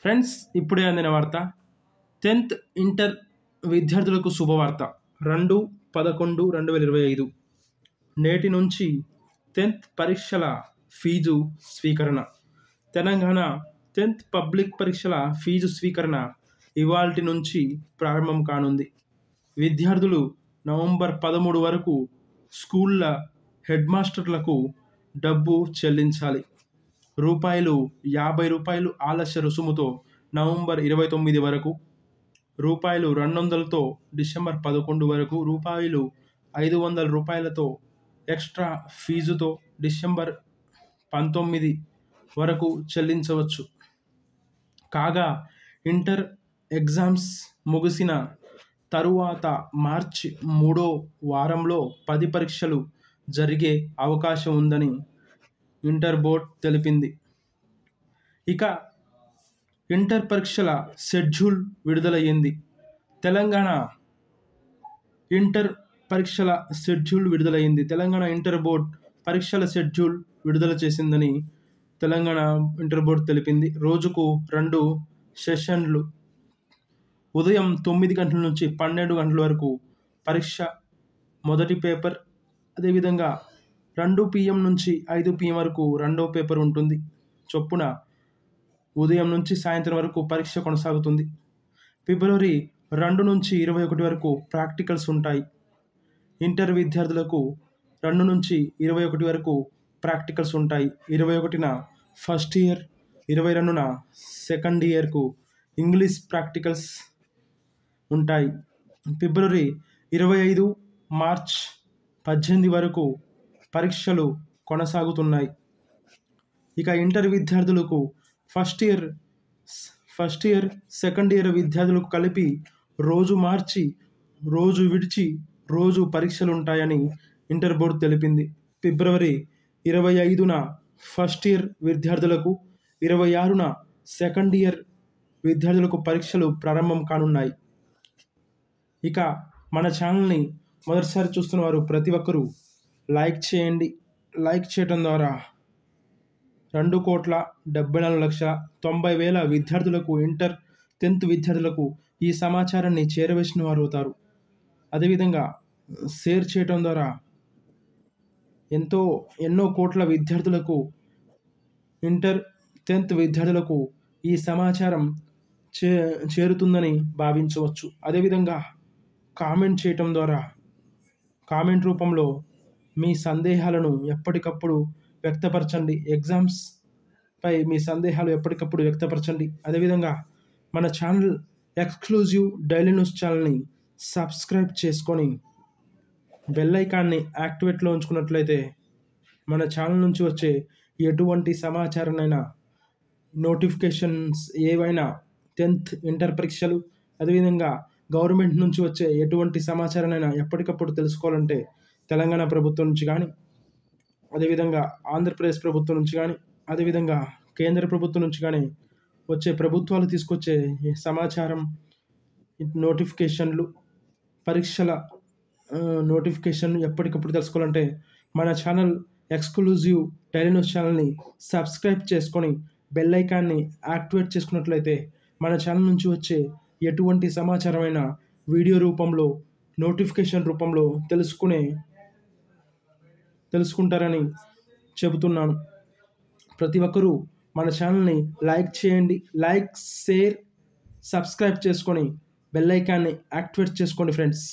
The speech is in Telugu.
ఫ్రెండ్స్, ఇప్పుడే అందిన వార్త. 10th ఇంటర్ విద్యార్థులకు శుభవార్త. 2/11/2025 నేటి నుంచి 10th పరీక్షల ఫీజు స్వీకరణ. తెలంగాణ 10th పబ్లిక్ పరీక్షల ఫీజు స్వీకరణ ఇవాల్టి నుంచి ప్రారంభం కానుంది. విద్యార్థులు నవంబర్ 13 వరకు స్కూళ్ల హెడ్ మాస్టర్లకు డబ్బు చెల్లించాలి. రూ. 50 ఆలస్య రుసుముతో నవంబర్ 29 వరకు, రూ. 200తో డిసెంబర్ 11 వరకు, రూ. 500 ఎక్స్ట్రా ఫీజుతో డిసెంబర్ 19 వరకు చెల్లించవచ్చు. కాగా ఇంటర్ ఎగ్జామ్స్ ముగిసిన తరువాత మార్చి 3వ వారంలో 10 పరీక్షలు జరిగే అవకాశం ఉందని ఇంటర్ బోర్డు తెలిపింది. ఇక ఇంటర్ పరీక్షల షెడ్యూల్ విడుదలయ్యింది. తెలంగాణ ఇంటర్ పరీక్షల షెడ్యూల్ విడుదలయ్యింది. తెలంగాణ ఇంటర్ బోర్డు పరీక్షల షెడ్యూల్ విడుదల చేసిందని తెలంగాణ ఇంటర్ బోర్డు తెలిపింది. రోజుకు 2 సెషన్లు. ఉదయం 9 గంటల నుంచి 12 గంటల వరకు పరీక్ష మొదటి పేపర్. అదేవిధంగా 2 PM నుంచి 5 PM వరకు రెండో పేపర్ ఉంటుంది. చొప్పున ఉదయం నుంచి సాయంత్రం వరకు పరీక్ష కొనసాగుతుంది. ఫిబ్రవరి 2 నుంచి 21 వరకు ప్రాక్టికల్స్ ఉంటాయి. ఇంటర్ విద్యార్థులకు 2 నుంచి 21 వరకు ప్రాక్టికల్స్ ఉంటాయి. 21న ఫస్ట్ ఇయర్, 22న సెకండ్ ఇయర్కు ఇంగ్లీష్ ప్రాక్టికల్స్ ఉంటాయి. ఫిబ్రవరి 25, మార్చ్ 18 వరకు పరీక్షలు కొనసాగుతున్నాయి. ఇక ఇంటర్ విద్యార్థులకు ఫస్ట్ ఇయర్, సెకండ్ ఇయర్ విద్యార్థులకు కలిపి రోజు మార్చి, రోజు విడిచి రోజు పరీక్షలు ఉంటాయని ఇంటర్ బోర్డు తెలిపింది. ఫిబ్రవరి 25న ఫస్ట్ ఇయర్ విద్యార్థులకు, 26న సెకండ్ ఇయర్ విద్యార్థులకు పరీక్షలు ప్రారంభం కానున్నాయి. ఇక మన ఛానల్ని మొదటిసారి చూస్తున్న వారు ప్రతి ఒక్కరూ లైక్ చేయండి. లైక్ చేయడం ద్వారా 2,74,90,000 విద్యార్థులకు, ఇంటర్ 10th విద్యార్థులకు ఈ సమాచారాన్ని చేరవేసిన వారు అవుతారు. అదేవిధంగా షేర్ చేయడం ద్వారా ఎన్నో కోట్ల విద్యార్థులకు, ఇంటర్ 10th విద్యార్థులకు ఈ సమాచారం చేరుతుందని భావించవచ్చు. అదేవిధంగా కామెంట్ చేయటం ద్వారా, కామెంట్ రూపంలో మీ సందేహాలను ఎప్పటికప్పుడు వ్యక్తపరచండి. ఎగ్జామ్స్ పై మీ సందేహాలు ఎప్పటికప్పుడు వ్యక్తపరచండి. అదేవిధంగా మన ఛానల్ ఎక్స్క్లూజివ్ డైలీ న్యూస్ ఛానల్ని సబ్స్క్రైబ్ చేసుకొని బెల్ ఐకాన్ని యాక్టివేట్లో ఉంచుకున్నట్లయితే మన ఛానల్ నుంచి వచ్చే ఎటువంటి సమాచారాన్నైనా, నోటిఫికేషన్స్ ఏవైనా, 10th ఇంటర్ పరీక్షలు, అదేవిధంగా గవర్నమెంట్ నుంచి వచ్చే ఎటువంటి సమాచారాన్నైనా ఎప్పటికప్పుడు తెలుసుకోవాలంటే తెలంగాణ ప్రభుత్వం నుంచి కానీ, అదేవిధంగా ఆంధ్రప్రదేశ్ ప్రభుత్వం నుంచి కానీ, అదేవిధంగా కేంద్ర ప్రభుత్వం నుంచి కానీ వచ్చే ప్రభుత్వాలు తీసుకొచ్చే సమాచారం, నోటిఫికేషన్లు, పరీక్షల నోటిఫికేషన్ ఎప్పటికప్పుడు తెలుసుకోవాలంటే మన ఛానల్ ఎక్స్క్లూజివ్ డైలీ న్యూస్ ఛానల్ని సబ్స్క్రైబ్ చేసుకొని బెల్ ఐకాన్ని యాక్టివేట్ చేసుకున్నట్లయితే మన ఛానల్ నుంచి వచ్చే ఎటువంటి సమాచారమైన వీడియో రూపంలో, నోటిఫికేషన్ రూపంలో తెలుసుకుంటారని చెబుతున్నాను. ప్రతి ఒక్కరూ మన ఛానల్ని లైక్ చేయండి. లైక్, షేర్, సబ్స్క్రైబ్ చేసుకొని బెల్ ఐకాన్ని యాక్టివేట్ చేసుకోండి ఫ్రెండ్స్.